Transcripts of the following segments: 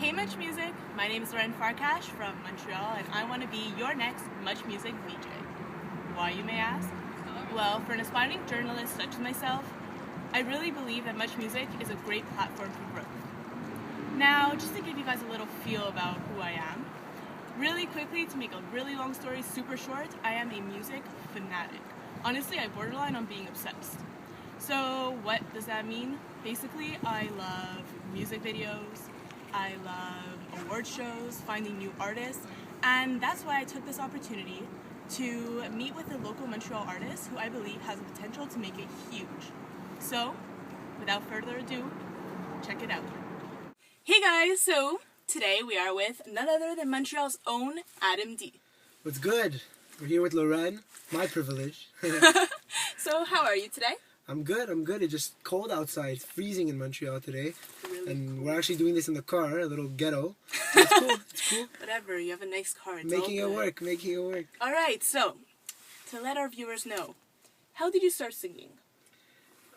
Hey Much Music, my name is Farkash from Montreal and I want to be your next Much Music VJ. Why, you may ask? Well, for an aspiring journalist such as myself, I really believe that Much Music is a great platform for growth. Now, just to give you guys a little feel about who I am, really quickly, to make a really long story super short, I am a music fanatic. Honestly, I borderline on being obsessed. So what does that mean? Basically, I love music videos, I love award shows, finding new artists, and that's why I took this opportunity to meet with a local Montreal artist who I believe has the potential to make it huge. So, without further ado, check it out. Hey guys, so today we are with none other than Montreal's own Adam D. What's good? We're here with Lorraine, my privilege. So how are you today? I'm good. It's just cold outside. It's freezing in Montreal today. Really and cool. We're actually doing this in the car, a little ghetto. It's cool. It's cool. Whatever, you have a nice car. It's Making all it good. work. Alright, so, to let our viewers know, how did you start singing?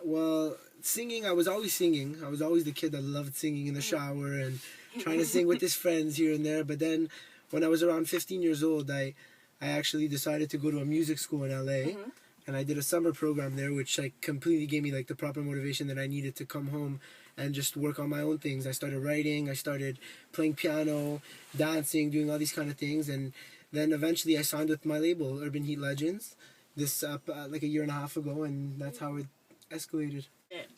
Well, singing, I was always singing. I was always the kid that loved singing in the shower and trying to sing with his friends here and there. But then, when I was around 15 years old, I actually decided to go to a music school in LA. Mm-hmm. And I did a summer program there, which completely gave me the proper motivation that I needed to come home and just work on my own things. I started writing, I started playing piano, dancing, doing all these kind of things, and then eventually I signed with my label, Urban Heat Legends, this like a year and a half ago, and that's how it escalated.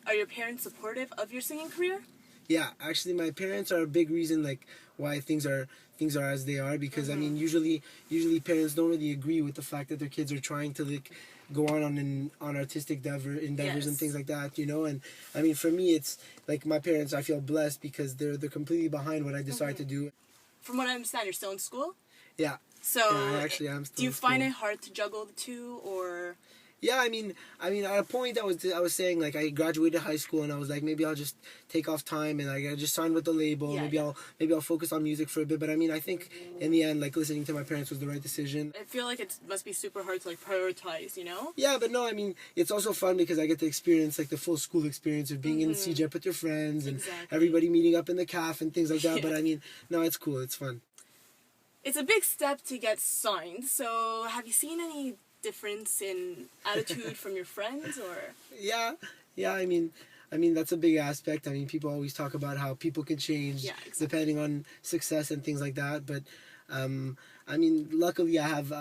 Are your parents supportive of your singing career? Yeah, actually my parents are a big reason why things are as they are, because I mean usually parents don't really agree with the fact that their kids are trying to go on artistic endeavors Yes. and things like that, you know. And I mean, for me, it's like my parents, I feel blessed because they're completely behind what I decide to do. From what I understand, you're still in school? Yeah. So, Yeah, I actually am still do you in find school. it hard to juggle the two, or? Yeah, I mean, at a point I was saying I graduated high school and I was like, maybe I'll just take off time and I just signed with the label. Yeah, Maybe I'll focus on music for a bit. But I mean, I think in the end, listening to my parents was the right decision. I feel like it must be super hard to prioritize, you know? Yeah, but no, I mean, it's also fun because I get to experience the full school experience of being in CJEP with your friends and Exactly. everybody meeting up in the caf and things like that. Yeah. But I mean, no, it's cool. It's fun. It's a big step to get signed, so have you seen any difference in attitude from your friends, or? Yeah. I mean, that's a big aspect. I mean, people always talk about how people can change depending on success and things like that. But, I mean, luckily I have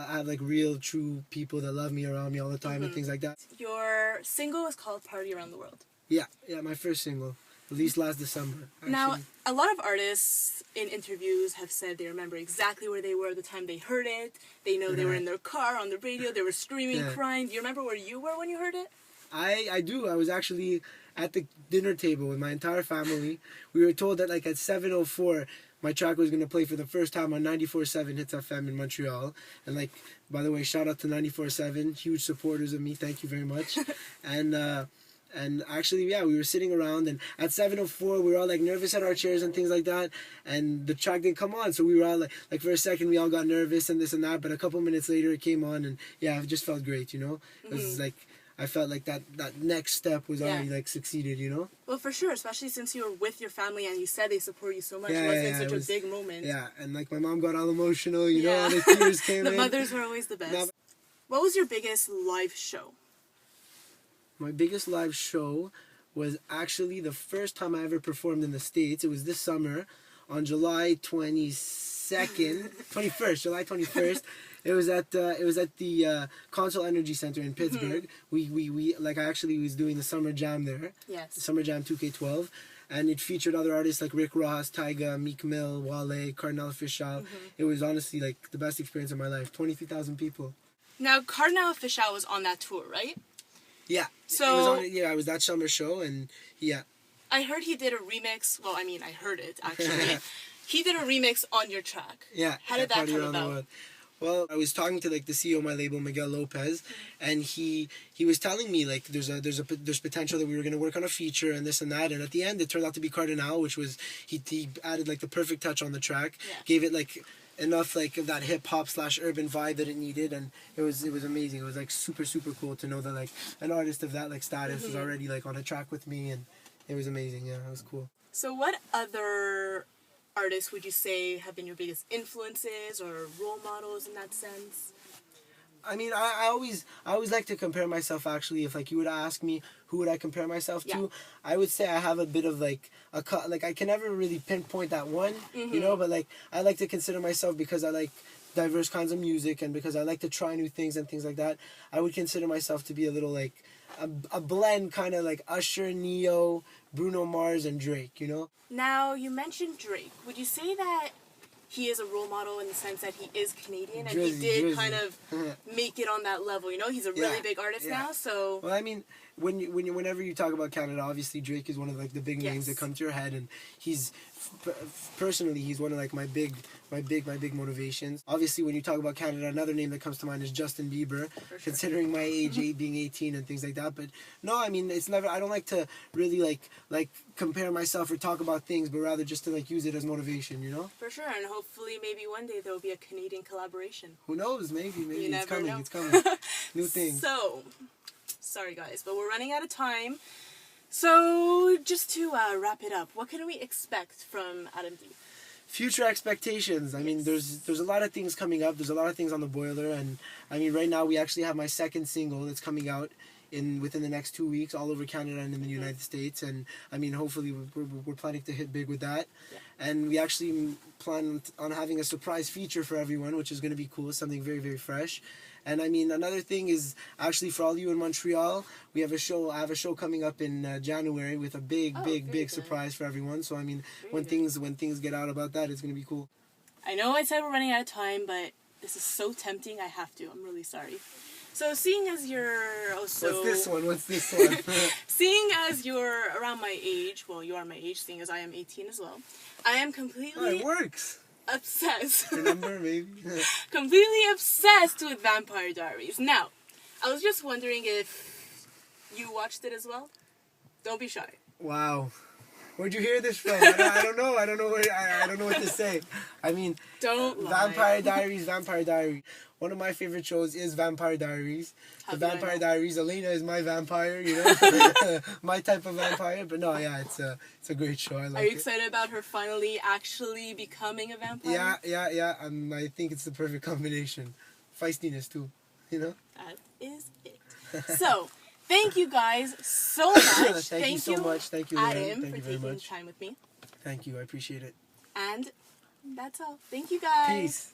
real, true people that love me around me all the time and things like that. Your single is called Party Around the World. Yeah, my first single. Released last December. Actually. Now, a lot of artists in interviews have said they remember exactly where they were the time they heard it. They know they were in their car, on the radio, they were screaming, crying. Do you remember where you were when you heard it? I do. I was actually at the dinner table with my entire family. We were told that at 7:04, my track was going to play for the first time on 94.7 Hits FM in Montreal. And by the way, shout out to 94.7, huge supporters of me. Thank you very much. And actually, yeah, we were sitting around, and at 7:04, we were all nervous at our chairs and things like that, and the track didn't come on, so we were all like for a second, we all got nervous and this and that, but a couple minutes later, it came on, and yeah, it just felt great, you know? It was I felt like that next step was already succeeded, you know? Well, for sure, especially since you were with your family and you said they support you so much. It wasn't such a big moment. Yeah, and my mom got all emotional, you know, the tears came in. The mothers were always the best. What was your biggest live show? My biggest live show was actually the first time I ever performed in the States. It was this summer on July 21st. It was at the Consol Energy Center in Pittsburgh. We I actually was doing the Summer Jam there. Yes. Summer Jam 2K12. And it featured other artists like Rick Ross, Tyga, Meek Mill, Wale, Cardinal Official. It was honestly the best experience of my life. 23,000 people. Now, Cardinal Official was on that tour, right? Yeah. So it was that summer show, and yeah. I heard he did a remix. Well, I mean, I heard it actually. He did a remix on your track. Yeah. How did that come about? Well, I was talking to the CEO of my label, Miguel Lopez, and he was telling me there's potential that we were going to work on a feature and this and that, and at the end it turned out to be Cardinal, which was he added the perfect touch on the track, gave it enough of that hip hop / urban vibe that it needed, and it was amazing. It was super cool to know that an artist of that status was already on a track with me, and it was amazing. Yeah, it was cool. So what other artists would you say have been your biggest influences or role models in that sense? I mean, I always like to compare myself. Actually, if like you would ask me who would I compare myself to, I would say I have a bit of like like I can never really pinpoint that one, you know. But like I like to consider myself, because I like diverse kinds of music and because I like to try new things and things like that. I would consider myself to be a little like a blend, kind of like Usher, Neo, Bruno Mars, and Drake. You know. Now you mentioned Drake. Would you say that he is a role model in the sense that he is Canadian and he did kind of make it on that level? You know, he's a really big artist now. So well, I mean, whenever you talk about Canada, obviously Drake is one of like the big names that come to your head, and he's personally he's one of like my big motivations. Obviously, when you talk about Canada, another name that comes to mind is Justin Bieber, considering my age, being 18 and things like that. But no, I mean, it's never. I don't like to really like compare myself or talk about things, but rather just to like use it as motivation, you know. For sure, and hopefully, maybe one day there will be a Canadian collaboration. Who knows? Maybe you it's coming. Know. It's coming. New things. So, sorry guys, but we're running out of time. So, just to wrap it up, what can we expect from Adam D? Future expectations. I mean, there's a lot of things coming up. There's a lot of things on the boiler, and I mean, right now we actually have my second single that's coming out within the next 2 weeks, all over Canada and in the United States. And I mean, hopefully we're planning to hit big with that. And we actually plan on having a surprise feature for everyone, which is going to be cool. Something very, very fresh. And I mean, another thing is actually for all you in Montreal, we have a show. I have a show coming up in January with a big surprise for everyone. So I mean, when things get out about that, it's gonna be cool. I know I said we're running out of time, but this is so tempting. I have to. I'm really sorry. So seeing as you're also... What's this one? Seeing as you're around my age, well, you are my age, seeing as I am 18 as well, I am completely... it works. Obsessed. Remember, maybe? Completely obsessed with Vampire Diaries. Now, I was just wondering if you watched it as well? Don't be shy. Wow. Where'd you hear this from? I don't know. I don't know what to say. I mean, don't lie. Vampire Diaries. One of my favorite shows is Vampire Diaries. The Vampire Diaries. Elena is my vampire, you know, my type of vampire. But no, yeah, it's a great show. I like it. Are you excited about her finally actually becoming a vampire? Yeah. I think it's the perfect combination. Feistiness too, you know. That is it. So. Thank you guys so much. Thank you so much. Thank you, Adam, Thank you very much. time with me. Thank you. I appreciate it. And that's all. Thank you, guys. Peace.